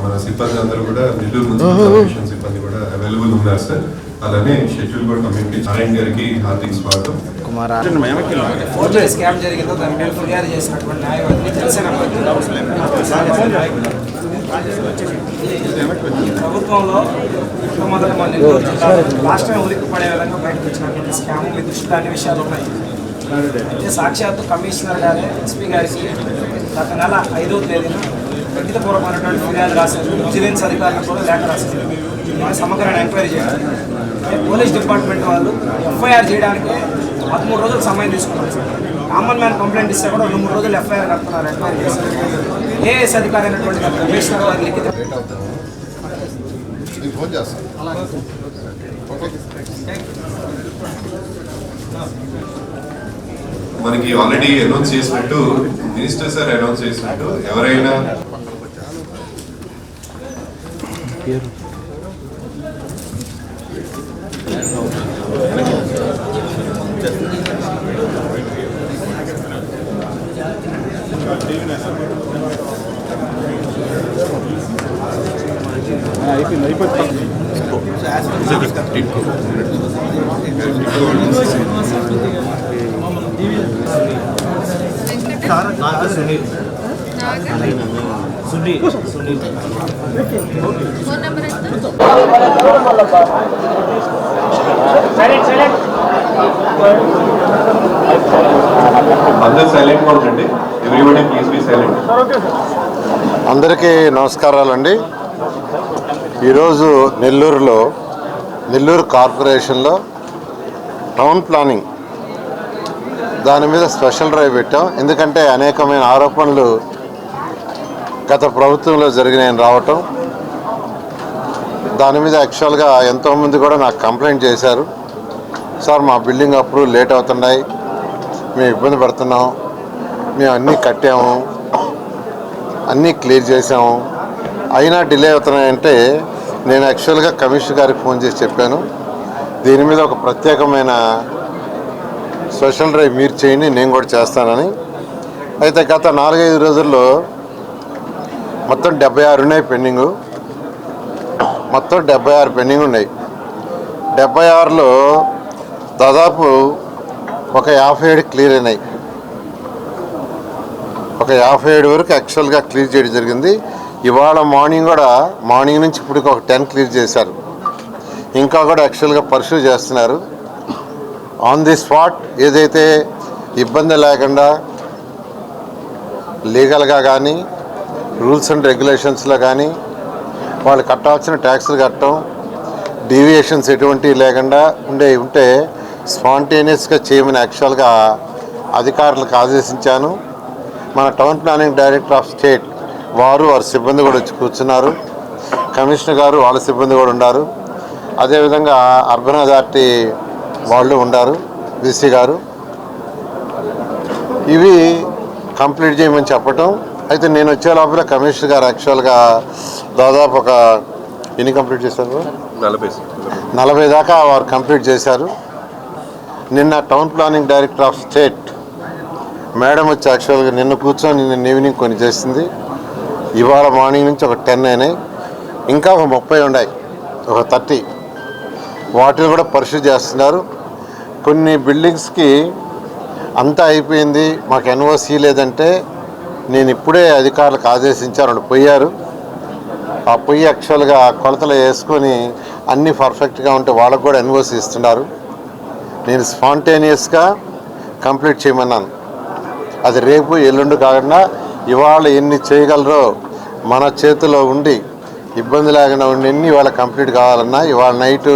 మన సిబ్బంది అందరూ కూడా నెల్లూరు మున్సిపల్ కార్పొరేషన్ సిబ్బంది కూడా అవైలబుల్ ఉన్నారు సార్. అలానే షెడ్యూల్ కూడా కమ్యూనిటీ నారాయణ గారికి హార్దిక స్వాగతం. స్కామ్ జరిగిందో దాని మీద ఫిర్యాదు చేసినటువంటి న్యాయవాదిని జనసేన ప్రభుత్వంలో మొదటి మన నెల్లూరు జిల్లాలో రాష్ట్రం ఉనికి పడే విధంగా బయటకు వచ్చినటువంటి స్కామ్ మీ దృష్టిలో అన్ని విషయాలు ఉన్నాయి. అయితే సాక్షాత్తు కమిషనర్ గారే ఎస్పీ గారికి గత నెల 5వ తేదీన లిఖితపూర్వకమైనటువంటి ఫిర్యాదు రాశారు. విజిలెన్స్ అధికారులకు కూడా లేఖ రాశారు. సమగ్రమైన ఎంక్వైరీ చేయాలి. పోలీస్ డిపార్ట్మెంట్ వాళ్ళు ఎఫ్ఐఆర్ చేయడానికి 13 రోజులు సమయం తీసుకున్నారు సార్. కామన్ మ్యాన్ కంప్లైంట్ ఇస్తే కూడా 2-3 రోజులు ఎఫ్ఐఆర్ కడుతున్నారు. ఎంక్వైరీ చేస్తారు. ఏఎస్ అధికారి అయినటువంటి కమిషనర్ వారి లిఖిత మనకి ఆల్రెడీ అనౌన్స్ చేసినట్టు మినిస్టర్ సార్ అనౌన్స్ చేసినట్టు ఎవరైనా అందరూ సైలెంట్ గా ఉండండి. Everybody please be silent. అందరికీ నమస్కారాలండి. ఈరోజు నెల్లూరు కార్పొరేషన్లో టౌన్ ప్లానింగ్ దాని మీద స్పెషల్ డ్రైవ్ పెట్టాం. ఎందుకంటే అనేకమైన ఆరోపణలు గత ప్రభుత్వంలో జరిగినాయని రావటం, దాని మీద యాక్చువల్గా ఎంతోమంది కూడా నాకు కంప్లైంట్ చేశారు. సార్ మా బిల్డింగ్ అప్రూవల్ లేట్ అవుతున్నాయి, మేము ఇబ్బంది పడుతున్నాం, మేము అన్నీ కట్టాము, అన్నీ క్లియర్ చేసాము, అయినా డిలే అవుతున్నాయంటే నేను యాక్చువల్గా కమిషనర్ గారికి ఫోన్ చేసి చెప్పాను, దీని మీద ఒక ప్రత్యేకమైన స్పెషల్ డ్రైవ్ మీరు చేయండి, నేను కూడా చేస్తానని. అయితే గత 4-5 రోజుల్లో మొత్తం 76 ఉన్నాయి పెండింగు. మొత్తం 76 పెండింగ్ ఉన్నాయి. 76లో దాదాపు ఒక 57 క్లియర్ అయినాయి. ఒక 57 వరకు యాక్చువల్గా క్లియర్ చేయడం జరిగింది. ఇవాళ మార్నింగ్ నుంచి ఇప్పటికి ఒక 10 క్లియర్ చేశారు. ఇంకా కూడా యాక్చువల్గా పర్సూ చేస్తున్నారు. ఆన్ ది స్పాట్ ఏదైతే ఇబ్బంది లేకుండా లీగల్గా కానీ రూల్స్ అండ్ రెగ్యులేషన్స్లో కానీ వాళ్ళు కట్టాల్సిన ట్యాక్సులు కట్టడం, డీవియేషన్స్ ఎటువంటివి లేకుండా ఉంటే స్పాంటేనియస్గా చేయమని యాక్చువల్గా అధికారులకు ఆదేశించాను. మన town planning director of state వారి సిబ్బంది కూడా వచ్చి కూర్చున్నారు. కమిషనర్ గారు వాళ్ళ సిబ్బంది కూడా ఉన్నారు. అదేవిధంగా అర్బన్ అథారిటీ వాళ్ళు ఉన్నారు, బీసీ గారు. ఇవి కంప్లీట్ చేయమని చెప్పటం. అయితే నేను వచ్చే లోపల కమిషనర్ గారు యాక్చువల్గా దాదాపు ఒక ఎన్ని కంప్లీట్ చేశారు? 40 దాకా వారు కంప్లీట్ చేశారు. నిన్న town planning director of state madam వచ్చి యాక్చువల్గా నిన్న కూర్చొని నిన్న ఈవినింగ్ కొన్ని చేసింది. ఇవాళ మార్నింగ్ నుంచి ఒక 10 అయినాయి. ఇంకా ఒక 30 ఉన్నాయి, ఒక 30. వాటిని కూడా పరిశీలి చేస్తున్నారు. కొన్ని బిల్డింగ్స్కి అంతా అయిపోయింది, మాకు ఎన్ఓసి లేదంటే నేను ఇప్పుడే అధికారులకు ఆదేశించాను. వాళ్ళు పోయారు. ఆ పొయ్యి యాక్చువల్గా కొలతలు వేసుకొని అన్నీ పర్ఫెక్ట్గా ఉంటే వాళ్ళకు కూడా ఎన్ఓసి ఇస్తున్నారు. నేను స్పాంటేనియస్గా కంప్లీట్ చేయమన్నాను. అది రేపు ఎల్లుండి కాకుండా ఇవాళ ఎన్ని చేయగలరో మన చేతిలో ఉండి ఇబ్బంది లేకుండా ఉండి ఎన్ని ఇవాళ కంప్లీట్ కావాలన్నా ఇవాళ నైటు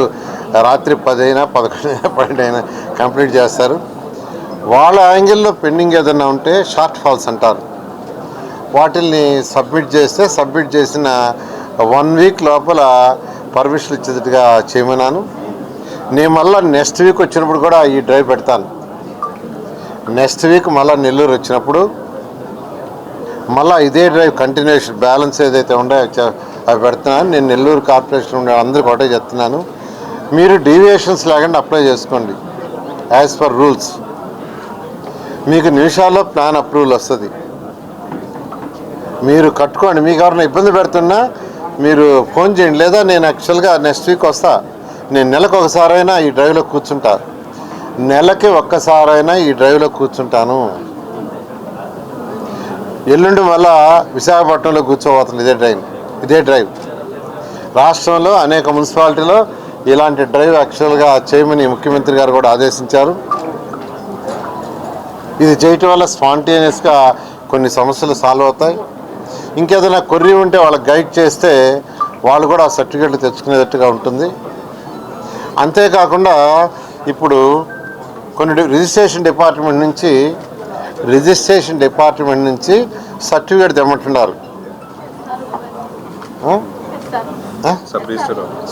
రాత్రి 10 అయినా 11 అయినా 12 అయినా కంప్లీట్ చేస్తారు. వాళ్ళ యాంగిల్లో పెండింగ్ ఏదైనా ఉంటే షార్ట్ ఫాల్స్ అంటారు, వాటిల్ని సబ్మిట్ చేసిన 1 వీక్ లోపల పర్మిషన్ ఇచ్చేటట్టుగా చేయమన్నాను. నేను మళ్ళీ నెక్స్ట్ వీక్ వచ్చినప్పుడు కూడా ఈ డ్రైవ్ పెడతాను. నెక్స్ట్ వీక్ మళ్ళీ నెల్లూరు వచ్చినప్పుడు మళ్ళీ ఇదే డ్రైవ్ కంటిన్యూషన్ బ్యాలెన్స్ ఏదైతే ఉన్నాయో అవి పెడుతున్నాను. నేను నెల్లూరు కార్పొరేషన్ ఉండే అందరికీ ఒకటే చెప్తున్నాను, మీరు డీవియేషన్స్ లేకుండా అప్లై చేసుకోండి యాజ్ పర్ రూల్స్. మీకు నిమిషాల్లో ప్లాన్ అప్రూవల్ వస్తుంది. మీరు కట్టుకోండి. మీకు ఎవరైనా ఇబ్బంది పెడుతున్నా మీరు ఫోన్ చేయండి, లేదా నేను యాక్చువల్గా నెక్స్ట్ వీక్ వస్తా. నేను నెలకు ఒకసారైనా ఈ డ్రైవ్లో కూర్చుంటా, నెలకి ఒక్కసారైనా ఈ డ్రైవ్లో కూర్చుంటాను. ఎల్లుండి మళ్ళా విశాఖపట్నంలో కూర్చోబోతుంది ఇదే డ్రైవ్. రాష్ట్రంలో అనేక మున్సిపాలిటీలో ఇలాంటి డ్రైవ్ యాక్చువల్గా చేయమని ముఖ్యమంత్రి గారు కూడా ఆదేశించారు. ఇది చేయటం వల్ల స్పాంటేనియస్గా కొన్ని సమస్యలు సాల్వ్ అవుతాయి. ఇంకేదైనా కొర్రీ ఉంటే వాళ్ళకి గైడ్ చేస్తే వాళ్ళు కూడా ఆ సర్టిఫికేట్లు తెచ్చుకునేటట్టుగా ఉంటుంది. అంతేకాకుండా ఇప్పుడు కొన్ని రిజిస్ట్రేషన్ డిపార్ట్మెంట్ నుంచి సర్టిఫికేట్ తెమ్మంటున్నారు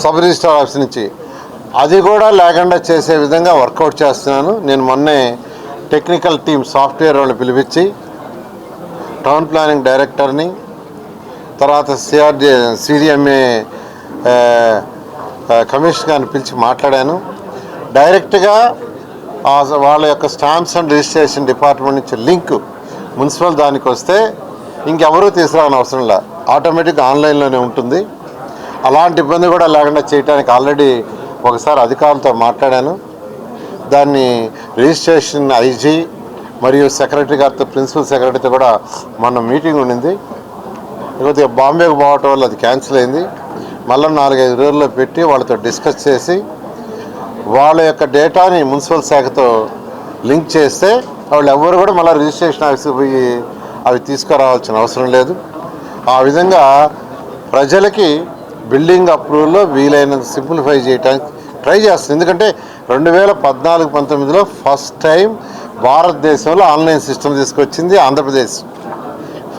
సబ్ రిజిస్ట్రార్ ఆఫీస్ నుంచి. అది కూడా లేకుండా చేసే విధంగా వర్కౌట్ చేస్తున్నాను. నేను మొన్నే టెక్నికల్ టీమ్ సాఫ్ట్వేర్ వాళ్ళు పిలిపించి టౌన్ ప్లానింగ్ డైరెక్టర్ని, తర్వాత సిడిఎంఏ కమిషనర్ గారిని పిలిచి మాట్లాడాను. డైరెక్ట్గా వాళ్ళ యొక్క స్టాంప్స్ అండ్ రిజిస్ట్రేషన్ డిపార్ట్మెంట్ నుంచి లింక్ మున్సిపల్ దానికి వస్తే ఇంకెవరూ తీసుకురాని అవసరం లేదు, ఆటోమేటిక్గా ఆన్లైన్లోనే ఉంటుంది. అలాంటి ఇబ్బంది కూడా లేకుండా చేయడానికి ఆల్రెడీ ఒకసారి అధికారులతో మాట్లాడాను. దాన్ని రిజిస్ట్రేషన్ ఐజీ మరియు సెక్రటరీ గారితో, ప్రిన్సిపల్ సెక్రటరీతో కూడా మొన్న మీటింగ్ ఉండింది. కొద్దిగా బాంబేకి పోవటం వల్ల అది క్యాన్సిల్ అయింది. మళ్ళీ 4-5 రోజుల్లో పెట్టి వాళ్ళతో డిస్కస్ చేసి వాళ్ళ యొక్క డేటాని మున్సిపల్ శాఖతో లింక్ చేస్తే వాళ్ళు ఎవరు కూడా మళ్ళీ రిజిస్ట్రేషన్ ఆఫీస్కి పోయి అవి తీసుకురావాల్సిన అవసరం లేదు. ఆ విధంగా ప్రజలకి బిల్డింగ్ అప్రూవల్లో వీలైనంత సింప్లిఫై చేయడానికి ట్రై చేస్తుంది. ఎందుకంటే 2014-19లో ఫస్ట్ టైం భారతదేశంలో ఆన్లైన్ సిస్టమ్ తీసుకొచ్చింది ఆంధ్రప్రదేశ్.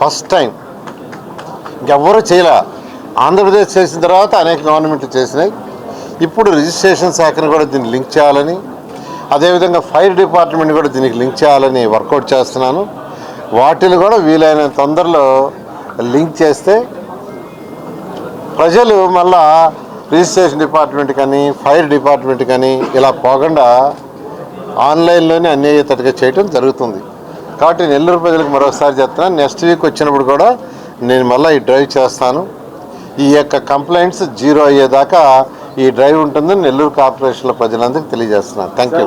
ఫస్ట్ టైం, ఇంకెవ్వరూ చేయలే. ఆంధ్రప్రదేశ్ చేసిన తర్వాత అనేక గవర్నమెంట్లు చేసినాయి. ఇప్పుడు రిజిస్ట్రేషన్ శాఖను కూడా దీన్ని లింక్ చేయాలని, అదేవిధంగా ఫైర్ డిపార్ట్మెంట్ కూడా దీనికి లింక్ చేయాలని వర్కౌట్ చేస్తున్నాను. వాటిని కూడా వీలైన తొందరలో లింక్ చేస్తే ప్రజలు మళ్ళా రిజిస్ట్రేషన్ డిపార్ట్మెంట్ కానీ ఫైర్ డిపార్ట్మెంట్ కానీ ఇలా పోకుండా ఆన్లైన్లోనే అన్యాయతగా చేయడం జరుగుతుంది. కాబట్టి నెల్లూరు ప్రజలకు మరోసారి చెప్తున్నాను, నెక్స్ట్ వీక్ వచ్చినప్పుడు కూడా నేను మళ్ళీ ఈ డ్రైవ్ చేస్తాను. ఈ యొక్క కంప్లైంట్స్ జీరో అయ్యేదాకా ఈ డ్రైవ్ ఉంటుందని నెల్లూరు కార్పొరేషన్లో ప్రజలందరికీ తెలియజేస్తున్నాను. Thank you.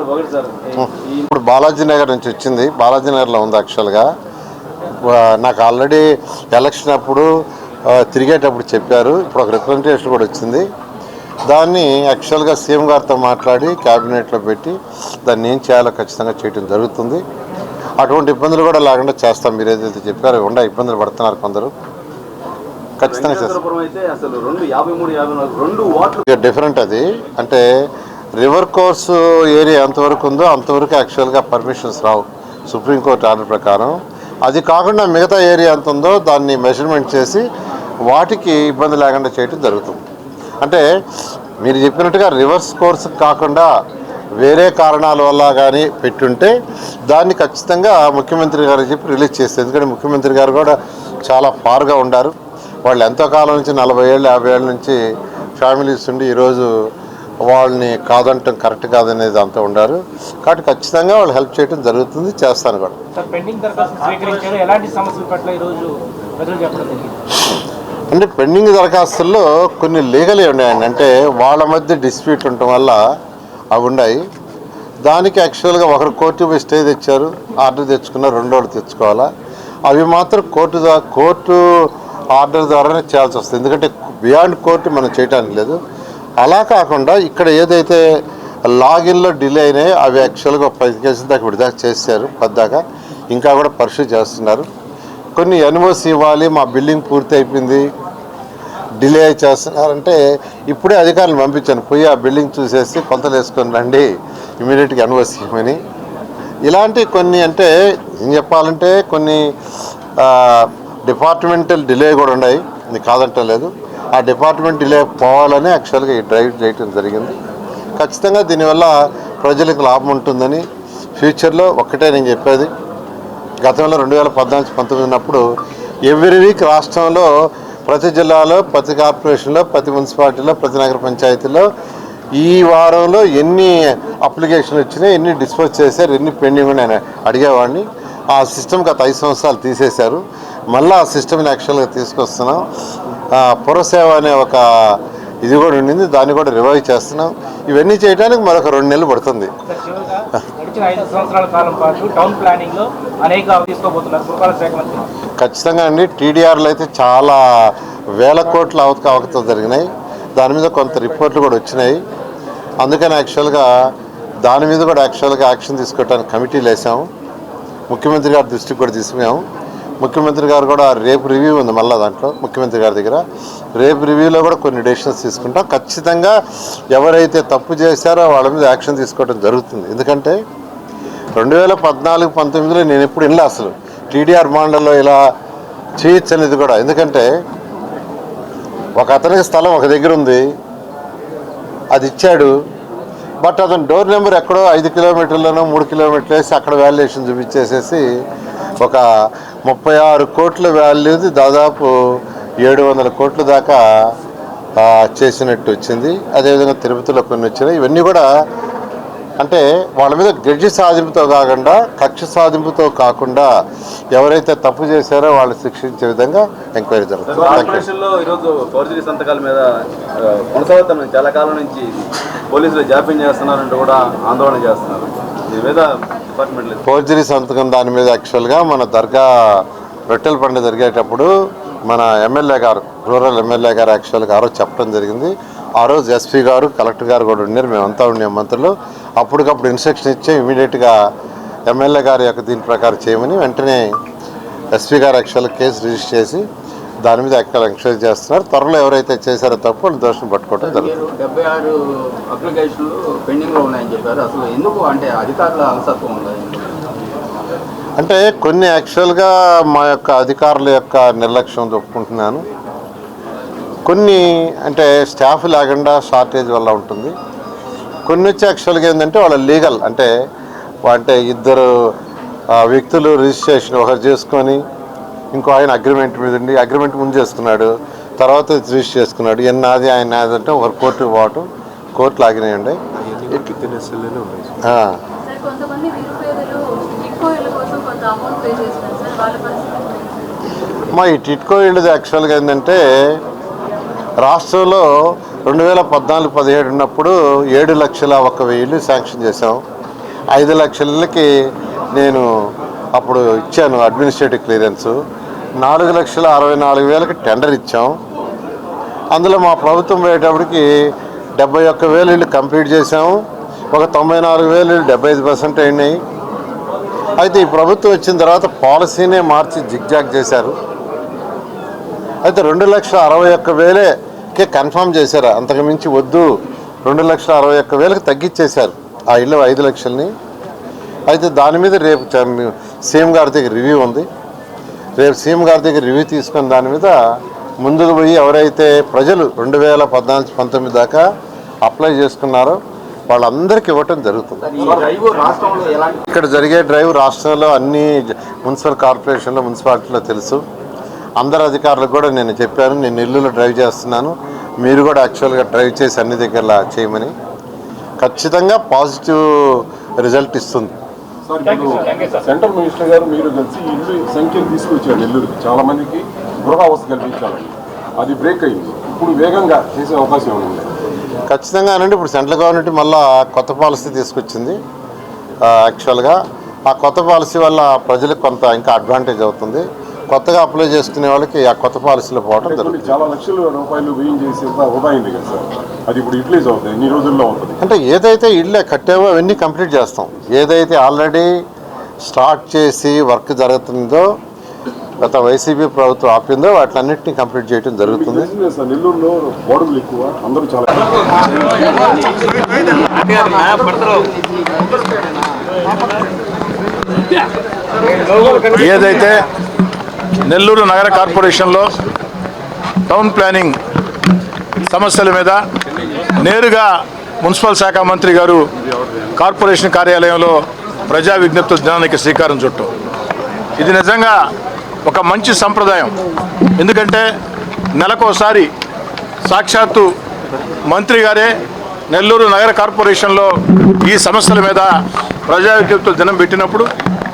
ఇప్పుడు బాలాజీ నగర్ నుంచి వచ్చింది, బాలాజీ నగర్లో ఉంది. యాక్చువల్గా నాకు ఆల్రెడీ ఎలక్షన్ అప్పుడు తిరిగేటప్పుడు చెప్పారు. ఇప్పుడు ఒక రిప్రజెంటేషన్ కూడా వచ్చింది. దాన్ని యాక్చువల్గా సీఎం గారితో మాట్లాడి క్యాబినెట్లో పెట్టి దాన్ని ఏం చేయాలో ఖచ్చితంగా చేయడం జరుగుతుంది. అటువంటి ఇబ్బందులు కూడా లేకుండా చేస్తాం. మీరు ఏదైతే చెప్పారో ఉండే ఇబ్బందులు పడుతున్నారు కొందరు, ఖచ్చితంగా చేస్తాం. డిఫరెంట్ అది. అంటే రివర్ కోర్సు ఏరియా ఎంతవరకు ఉందో అంతవరకు యాక్చువల్గా పర్మిషన్స్ రావు సుప్రీంకోర్టు ఆర్డర్ ప్రకారం. అది కాకుండా మిగతా ఏరియా ఎంత ఉందో దాన్ని మెజర్మెంట్ చేసి వాటికి ఇబ్బంది లేకుండా చేయడం జరుగుతుంది. అంటే మీరు చెప్పినట్టుగా రివర్స్ కోర్సు కాకుండా వేరే కారణాల వల్ల కానీ పెట్టుంటే దాన్ని ఖచ్చితంగా ముఖ్యమంత్రి గారు చెప్పి రిలీజ్ చేస్తారు. ఎందుకంటే ముఖ్యమంత్రి గారు కూడా చాలా ఫార్గా ఉండారు. వాళ్ళు ఎంతో కాలం నుంచి 40 ఏళ్ళు 50 ఏళ్ళ నుంచి ఫ్యామిలీస్ ఉండి ఈరోజు వాళ్ళని కాదంటాం కరెక్ట్ కాదనేది అంతా ఉండారు. కాబట్టి ఖచ్చితంగా వాళ్ళు హెల్ప్ చేయడం జరుగుతుంది, చేస్తాను కూడా. అంటే పెండింగ్ దరఖాస్తుల్లో కొన్ని లీగలే ఉన్నాయండి. అంటే వాళ్ళ మధ్య డిస్ప్యూట్ ఉండటం వల్ల అవి ఉన్నాయి. దానికి యాక్చువల్గా ఒకరు కోర్టు పోయి స్టే తెచ్చారు, ఆర్డర్ తెచ్చుకున్నారు, 2 రోజులు తెచ్చుకోవాలా. అవి మాత్రం కోర్టు ఆర్డర్ ద్వారానే చేయాల్సి వస్తుంది. ఎందుకంటే బియాండ్ కోర్టు మనం చేయడానికి లేదు. అలా కాకుండా ఇక్కడ ఏదైతే లాగిన్లో డిలే అయినాయో అవి యాక్చువల్గా 10 కేసుల దాకా విడుదల చేశారు. 10 దాకా ఇంకా కూడా పర్సూ చేస్తున్నారు. కొన్ని ఎన్ఓసి ఇవ్వాలి, మా బిల్డింగ్ పూర్తి అయిపోయింది, డిలే చేస్తున్నారంటే ఇప్పుడే అధికారులను పంపించాను, పోయి ఆ బిల్డింగ్ చూసేసి కొంతలు వేసుకొని రండి, ఇమీడియట్గా ఎన్ఓసి ఇవ్వమని. ఇలాంటి కొన్ని అంటే ఏం చెప్పాలంటే కొన్ని డిపార్ట్మెంటల్ డిలే కూడా ఉన్నాయి, ఇది కాదంటలేదు. ఆ డిపార్ట్మెంట్ డిలే పోవాలని యాక్చువల్గా ఈ డ్రైవ్ చేయడం జరిగింది. ఖచ్చితంగా దీనివల్ల ప్రజలకు లాభం ఉంటుందని ఫ్యూచర్లో ఒక్కటే నేను చెప్పేది, గతంలో 2014-19 ఉన్నప్పుడు ఎవ్రీ వీక్ రాష్ట్రంలో ప్రతి జిల్లాలో, ప్రతి కార్పొరేషన్లో, ప్రతి మున్సిపాలిటీలో, ప్రతి నగర పంచాయతీలో ఈ వారంలో ఎన్ని అప్లికేషన్లు వచ్చినాయి, ఎన్ని డిస్పోజ్ చేశారు, ఎన్ని పెండింగ్ నేను అడిగేవాడిని. ఆ సిస్టమ్ గత 5 సంవత్సరాలు తీసేశారు. మళ్ళీ ఆ సిస్టమ్ని యాక్చువల్గా తీసుకొస్తున్నాం. పురసేవ అనే ఒక ఇది కూడా ఉండింది, దాన్ని కూడా రివైవ్ చేస్తున్నాం. ఇవన్నీ చేయడానికి మరొక 2 నెలలు పడుతుంది. ఖచ్చితంగా అండి. టీడీఆర్లో అయితే చాలా వేల కోట్ల అవకతవకలు జరిగినాయి. దాని మీద కొంత రిపోర్ట్లు కూడా వచ్చినాయి. అందుకని యాక్చువల్గా దాని మీద కూడా యాక్షన్ తీసుకోవడానికి కమిటీలు వేసాము. ముఖ్యమంత్రి గారి దృష్టికి కూడా తీసుకున్నాము. ముఖ్యమంత్రి గారు కూడా రేపు రివ్యూ ఉంది మళ్ళీ దాంట్లో ముఖ్యమంత్రి గారి దగ్గర. రేపు రివ్యూలో కూడా కొన్ని డెసిషన్స్ తీసుకుంటాం. ఖచ్చితంగా ఎవరైతే తప్పు చేశారో వాళ్ళ మీద యాక్షన్ తీసుకోవడం జరుగుతుంది. ఎందుకంటే 2014-19లో నేను ఎప్పుడు వినలే అసలు టీడీఆర్ మండల్లో ఇలా చేయొచ్చు అనేది కూడా. ఎందుకంటే ఒక అతనికి స్థలం ఒక దగ్గర ఉంది, అది ఇచ్చాడు. బట్ అతను డోర్ నెంబర్ ఎక్కడో 5 కిలోమీటర్లను 3 కిలోమీటర్లు వేసి అక్కడ వాల్యుయేషన్ చూపించేసేసి ఒక 36 కోట్ల వాల్యూది దాదాపు 700 కోట్ల దాకా చేసినట్టు వచ్చింది. అదేవిధంగా తిరుపతిలో కొన్ని వచ్చినాయి. ఇవన్నీ కూడా అంటే వాళ్ళ మీద గడ్జి సాధింపుతో కాకుండా, కక్ష సాధింపుతో కాకుండా ఎవరైతే తప్పు చేశారో వాళ్ళు శిక్షించే విధంగా ఎంక్వైరీ జరుగుతుంది. ఈరోజు ఫోర్జరీ సంతకాల మీద కొనసాగుతున్న చాలా కాలం నుంచి పోలీసులు జాప్యం చేస్తున్నారంటూ కూడా ఆందోళన చేస్తున్నారు. దీని మీద డిపార్ట్మెంట్ ఫోర్జరీ సంతకం దాని మీద యాక్చువల్గా మన దర్గా రొట్టెల పండుగ జరిగేటప్పుడు మన ఎమ్మెల్యే గారు, రూరల్ ఎమ్మెల్యే గారు యాక్చువల్గా ఆ రోజు చెప్పడం జరిగింది. ఆ రోజు ఎస్పీ గారు, కలెక్టర్ గారు కూడా ఉన్నారు, మేమంతా ఉన్నాం మంత్రులు. అప్పటికప్పుడు ఇన్స్ట్రక్షన్ ఇచ్చి ఇమీడియట్గా ఎమ్మెల్యే గారి యొక్క దీని ప్రకారం చేయమని వెంటనే ఎస్పీ గారు యాక్చువల్గా కేసు రిజిస్టర్ చేసి దాని మీద ఎంక్వైరీ చేస్తున్నారు. త్వరలో ఎవరైతే చేశారో తప్పు వాళ్ళు దోషం పట్టుకోవడం జరుగుతుంది. 76 అప్లికేషన్లు పెండింగ్లో ఉన్నాయని చెప్పారు. అసలు ఎందుకు అంటే అధికారుల అలసత్వం ఉందా? అంటే కొన్ని యాక్చువల్గా మా యొక్క అధికారుల యొక్క నిర్లక్ష్యం ఒప్పుకుంటున్నాను. కొన్ని అంటే స్టాఫ్ లేకుండా షార్టేజ్ వల్ల ఉంటుంది. కొన్ని వచ్చి యాక్చువల్గా ఏంటంటే వాళ్ళ లీగల్ అంటే ఇద్దరు వ్యక్తులు రిజిస్ట్రేషన్ ఒకరు చేసుకొని ఇంకో ఆయన అగ్రిమెంట్ మీద ఉండి అగ్రిమెంట్ ముందు చేసుకున్నాడు, తర్వాత రిజిస్టర్ చేసుకున్నాడు. నాది ఆయన నాది అంటే ఒకరు కోర్టుకు పోవటం, కోర్టులు ఆగినాయండి. మా ఈ టిట్కో ఇళ్ళది యాక్చువల్గా ఏంటంటే రాష్ట్రంలో 2014-17 ఉన్నప్పుడు 7,01,000 శాంక్షన్ చేసాం. 5 లక్షలకి నేను అప్పుడు ఇచ్చాను అడ్మినిస్ట్రేటివ్ క్లియరెన్స్. 4,64,000 టెండర్ ఇచ్చాం. అందులో మా ప్రభుత్వం పోయేటప్పటికి 71,000 ఇళ్ళు కంప్లీట్ చేసాము. ఒక 94,000 ఇళ్ళు 75% అయినాయి. అయితే ఈ ప్రభుత్వం వచ్చిన తర్వాత పాలసీనే మార్చి జిగ్జాగ్ చేశారు. అయితే 2,61,000కే కన్ఫర్మ్ చేశారు. అంతకు మించి వద్దు, 2,61,000కి తగ్గించేశారు ఆ ఇళ్ళు 5 లక్షలని. అయితే దాని మీద రేపు సీఎం గారి దగ్గర రివ్యూ ఉంది. రేపు సీఎం గారి దగ్గర రివ్యూ తీసుకుని దాని మీద ముందుకు పోయి ఎవరైతే ప్రజలు 2014-19 దాకా అప్లై చేసుకున్నారో వాళ్ళందరికీ ఇవ్వటం జరుగుతుంది. ఇక్కడ జరిగే డ్రైవ్ రాష్ట్రంలో అన్ని మున్సిపల్ కార్పొరేషన్లో, మున్సిపాలిటీలో తెలుసు. అందరు అధికారులకు కూడా నేను చెప్పాను, నేను నెల్లూరులో డ్రైవ్ చేస్తున్నాను, మీరు కూడా యాక్చువల్గా డ్రైవ్ చేసి అన్ని దగ్గరలా చేయమని. ఖచ్చితంగా పాజిటివ్ రిజల్ట్ ఇస్తుంది. సెంట్రల్ మినిస్టర్ గారు మీరు కలిసి ఇల్లు సంఖ్యను తీసుకొచ్చారు నెల్లూరుకి. చాలా మందికి గృహావస్థ కల్పించాలని, అది బ్రేక్ అయింది. ఇప్పుడు వేగంగా చేసే అవకాశం ఉంది. ఖచ్చితంగా అనండి. ఇప్పుడు సెంట్రల్ గవర్నమెంట్ మళ్ళీ కొత్త పాలసీ తీసుకొచ్చింది. యాక్చువల్గా ఆ కొత్త పాలసీ వల్ల ప్రజలకు కొంత ఇంకా అడ్వాంటేజ్ అవుతుంది. కొత్తగా అప్లై చేసుకునే వాళ్ళకి ఆ కొత్త పాలసీలో పోవడం జరుగుతుంది. చాలా లక్షల రూపాయలు వ్యయం చేసి వృధా అయింది కదా సార్, అది ఇప్పుడు యూటిలైజ్ అవుతుంది. ఎన్ని రోజుల్లో అవుతుంది అంటే ఏదైతే ఇళ్ళే కట్టావో అవన్నీ కంప్లీట్ చేస్తాం. ఏదైతే ఆల్రెడీ స్టార్ట్ చేసి వర్క్ జరుగుతుందో, గత వైసీపీ ప్రభుత్వం ఆపిందో వాటిలన్నింటినీ కంప్లీట్ చేయడం జరుగుతుంది. నెల్లూరులో గోడలు ఎక్కువ, అందరూ చాలా ఏదైతే నెల్లూరు నగర కార్పొరేషన్లో టౌన్ ప్లానింగ్ సమస్యల మీద నేరుగా మున్సిపల్ శాఖ మంత్రి గారు కార్పొరేషన్ కార్యాలయంలో ప్రజా విజ్ఞప్తుల దినానికి శ్రీకారం చుట్టాం. ఇది నిజంగా ఒక మంచి సంప్రదాయం. ఎందుకంటే నెలకోసారి సాక్షాత్తు మంత్రి గారే నెల్లూరు నగర కార్పొరేషన్లో ఈ సమస్యల మీద ప్రజా విజ్ఞప్తులు దినం పెట్టినప్పుడు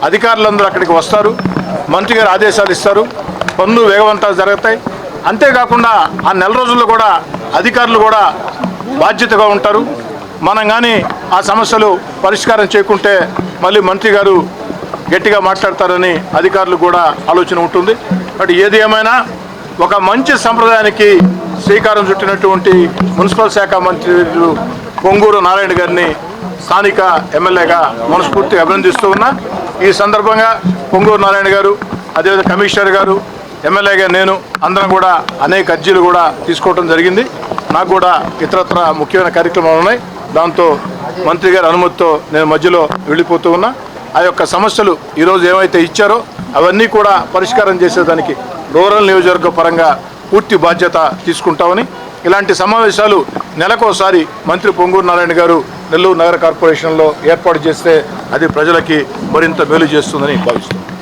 అధికారులందరూ అక్కడికి వస్తారు, మంత్రి గారు ఆదేశాలు ఇస్తారు, పనులు వేగవంతంగా జరుగుతాయి. అంతేకాకుండా ఆ నెల రోజుల్లో కూడా అధికారులు కూడా బాధ్యతగా ఉంటారు. మనం కానీ ఆ సమస్యలు పరిష్కారం చేయకుంటే మళ్ళీ మంత్రి గారు గట్టిగా మాట్లాడతారని అధికారులు కూడా ఆలోచన ఉంటుంది. బట్ ఏది ఏమైనా ఒక మంచి సంప్రదాయానికి శ్రీకారం చుట్టినటువంటి మున్సిపల్ శాఖ మంత్రి పొంగూరు నారాయణ గారిని స్థానిక ఎమ్మెల్యేగా మనస్ఫూర్తిగా అభినందిస్తూ ఉన్నా. ఈ సందర్భంగా పొంగూరు నారాయణ గారు, అదేవిధంగా కమిషనర్ గారు, ఎమ్మెల్యేగా నేను అందరం కూడా అనేక అర్జీలు కూడా తీసుకోవడం జరిగింది. నాకు కూడా ఇతరత్ర ముఖ్యమైన కార్యక్రమాలు ఉన్నాయి. దాంతో మంత్రి గారి అనుమతితో నేను మధ్యలో వెళ్ళిపోతూ ఉన్నా. ఆ యొక్క సమస్యలు ఈరోజు ఏవైతే ఇచ్చారో అవన్నీ కూడా పరిష్కారం చేసేదానికి రూరల్ నియోజకవర్గ పరంగా పూర్తి బాధ్యత తీసుకుంటామని, ఇలాంటి సమావేశాలు నెలకోసారి మంత్రి పొంగూరు నారాయణ గారు నెల్లూరు నగర కార్పొరేషన్లో ఏర్పాటు చేస్తే అది ప్రజలకి మరింత మేలు చేస్తుందని భావిస్తున్నాను.